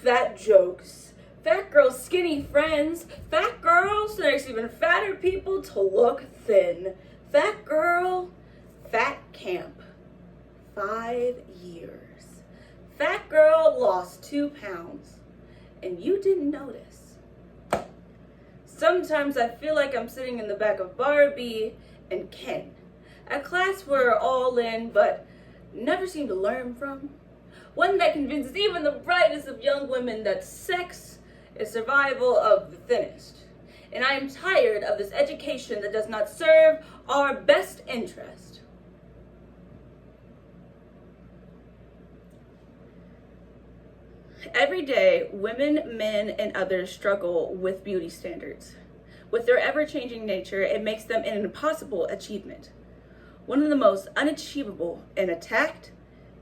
fat jokes, fat girls' skinny friends, fat girls that makes even fatter people to look thin, fat girl, fat camp, 5 years. Fat girl lost 2 pounds, and you didn't notice. Sometimes I feel like I'm sitting in the back of Barbie and Ken, a class we're all in but never seem to learn from. One that convinces even the brightest of young women that sex is survival of the thinnest. And I am tired of this education that does not serve our best interest. Every day, women, men, and others struggle with beauty standards. With their ever-changing nature, it makes them an impossible achievement. One of the most unachievable and attacked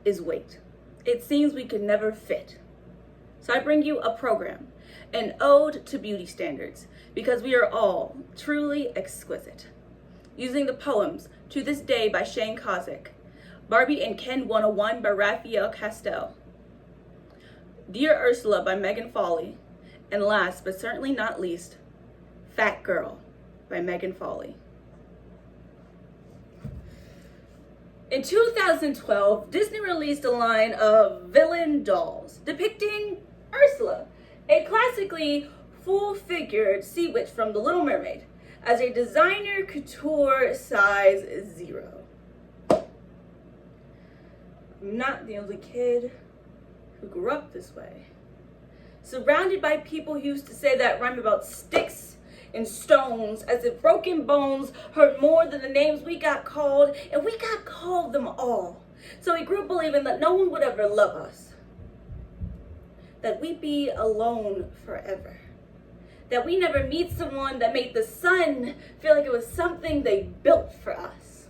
is weight. It seems we could never fit. So I bring you a program, an ode to beauty standards, because we are all truly exquisite. Using the poems To This Day by Shane Kozik, Barbie and Ken 101 by Raphael Castell, Dear Ursula by Megan Foley, and last but certainly not least, Fat Girl by Megan Foley. In 2012, Disney released a line of villain dolls depicting Ursula, a classically full-figured sea witch from The Little Mermaid, as a designer couture size 0. I'm not the only kid who grew up this way. Surrounded by people who used to say that rhyme about sticks and stones, as if broken bones hurt more than the names we got called, and we got called them all. So we grew up believing that no one would ever love us, that we'd be alone forever, that we never meet someone that made the sun feel like it was something they built for us.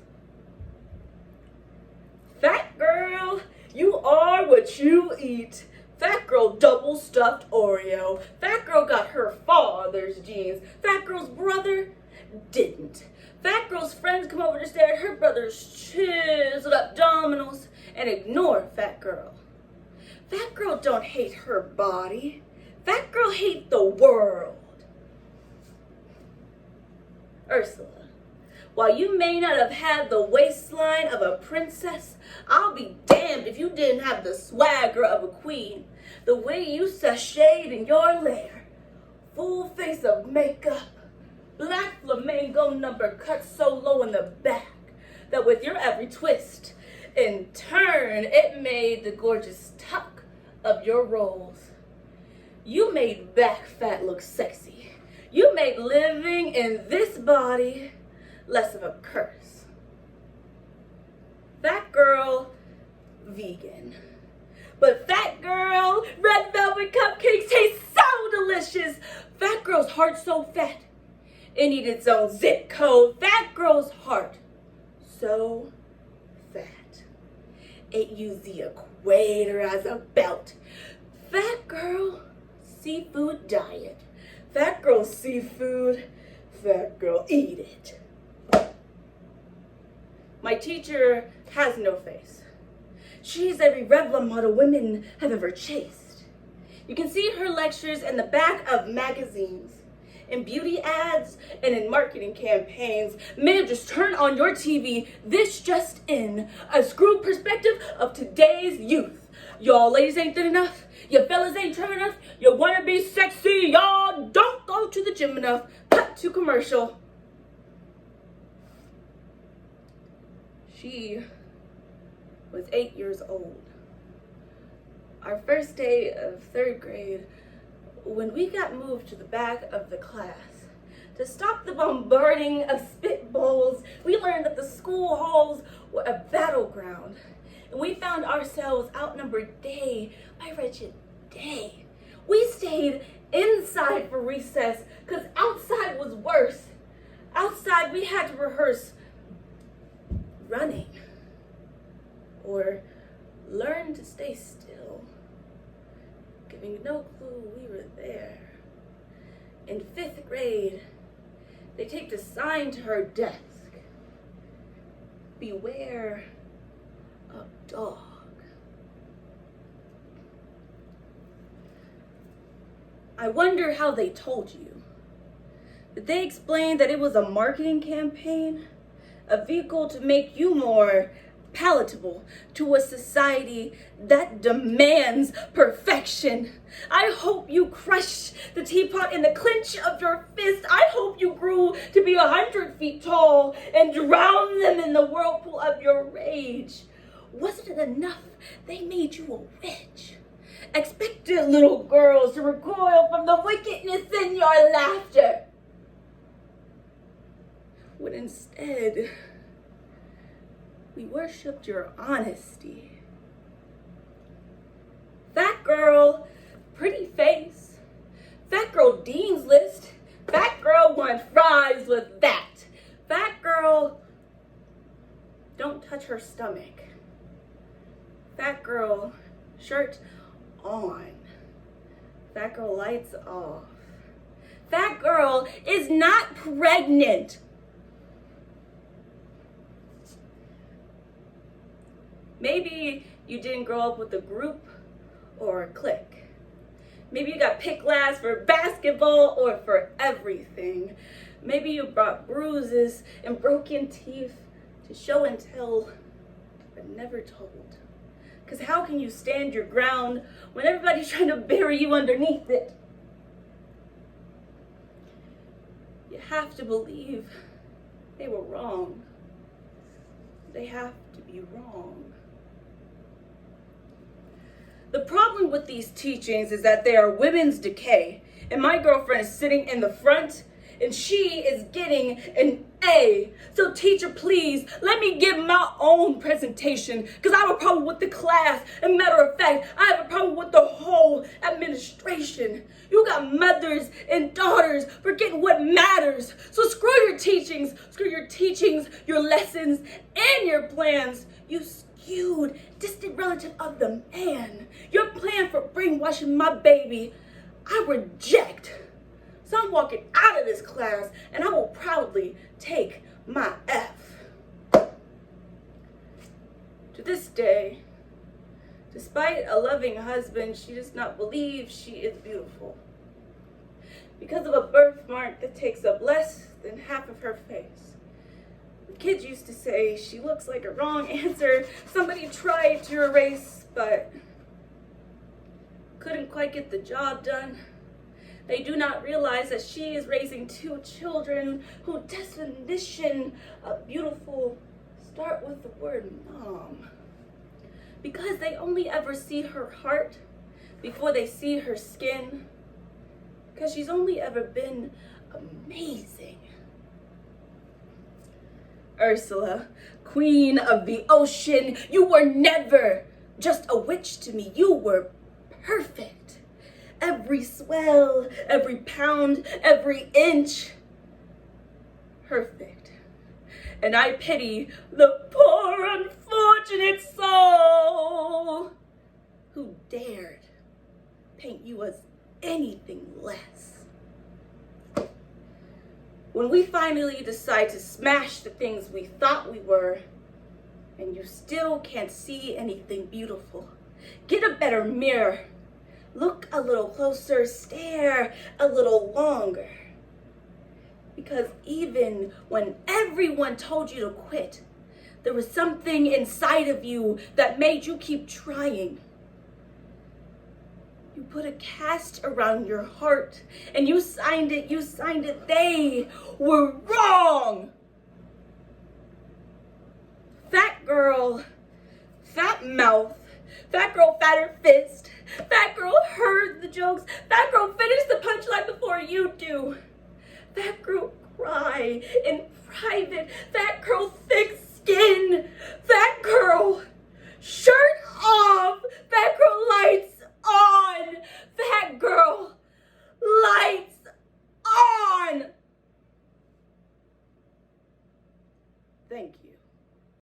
Fat girl, you are what you eat. Fat girl double stuffed Oreo. Fat girl got her father's jeans. Fat girl's brother didn't. Fat girl's friends come over to stare at her brother's chiseled up abdominals and ignore fat girl. Fat girl don't hate her body. Fat girl hate the world. Ursula, while you may not have had the waistline of a princess, I'll be damned if you didn't have the swagger of a queen. The way you sashayed in your lair, full face of makeup, black flamingo number cut so low in the back that with your every twist and turn, it made the gorgeous tuck of your rolls. You made back fat look sexy. You made living in this body less of a curse. Fat girl, vegan. But fat girl, red velvet cupcakes taste so delicious. Fat girl's heart so fat, it needs its own zip code. Fat girl's heart, so fat, it used the equator as a belt. Fat girl, seafood diet. Fat girl, seafood. Fat girl, eat it. My teacher has no face. She's every Revlon model women have ever chased. You can see her lectures in the back of magazines, in beauty ads, and in marketing campaigns. Man, just turn on your TV. This just in, a screwed perspective of today's youth. Y'all ladies ain't thin enough. Your fellas ain't trim enough. You wanna be sexy. Y'all don't go to the gym enough. Cut to commercial. She was 8 years old. Our first day of 3rd grade, when we got moved to the back of the class to stop the bombarding of spitballs, we learned that the school halls were a battleground, and we found ourselves outnumbered day by wretched day. We stayed inside for recess because outside was worse. Outside we had to rehearse running or learn to stay still, giving no clue we were there. In 5th grade, they taped a sign to her desk: beware of dog. I wonder how they told you. Did they explain that it was a marketing campaign? A vehicle to make you more palatable to a society that demands perfection? I hope you crushed the teapot in the clench of your fist. I hope you grew to be 100 feet tall and drowned them in the whirlpool of your rage. Wasn't it enough they made you a witch? Expected little girls to recoil from the wickedness in your laughter, when instead we worshipped your honesty. Fat girl, pretty face. Fat girl, Dean's List. Fat girl, want fries with that. Fat girl, don't touch her stomach. Fat girl, shirt on. Fat girl, lights off. Fat girl is not pregnant. Maybe you didn't grow up with a group or a clique. Maybe you got picked last for basketball or for everything. Maybe you brought bruises and broken teeth to show and tell, but never told. Because how can you stand your ground when everybody's trying to bury you underneath it? You have to believe they were wrong. They have to be wrong. The problem with these teachings is that they are women's decay. And my girlfriend is sitting in the front and she is getting an A. So teacher, please, let me give my own presentation because I have a problem with the class. And matter of fact, I have a problem with the whole administration. You got mothers and daughters forgetting what matters. So screw your teachings, your lessons, and your plans. You skewed, distant relative of the man. Your plan for brainwashing my baby, I reject. So I'm walking out of this class and I will proudly take my F. To this day, despite a loving husband, she does not believe she is beautiful. Because of a birthmark that takes up less than half of her face. The kids used to say she looks like a wrong answer somebody tried to erase, but couldn't quite get the job done. They do not realize that she is raising 2 children whose definition of beautiful start with the word mom. Because they only ever see her heart before they see her skin. Because she's only ever been amazing. Ursula, queen of the ocean, you were never just a witch to me. You were perfect. Every swell, every pound, every inch, perfect. And I pity the poor unfortunate soul who dared paint you as anything less. When we finally decide to smash the things we thought we were, and you still can't see anything beautiful, get a better mirror. Look a little closer, stare a little longer. Because even when everyone told you to quit, there was something inside of you that made you keep trying. You put a cast around your heart and you signed it. They were wrong. Fat girl, fat mouth, fat girl, fatter fist. Fat girl heard the jokes. Fat girl finished the punchline before you do. Fat girl cry in private. Fat girl thick skin. Fat girl shirt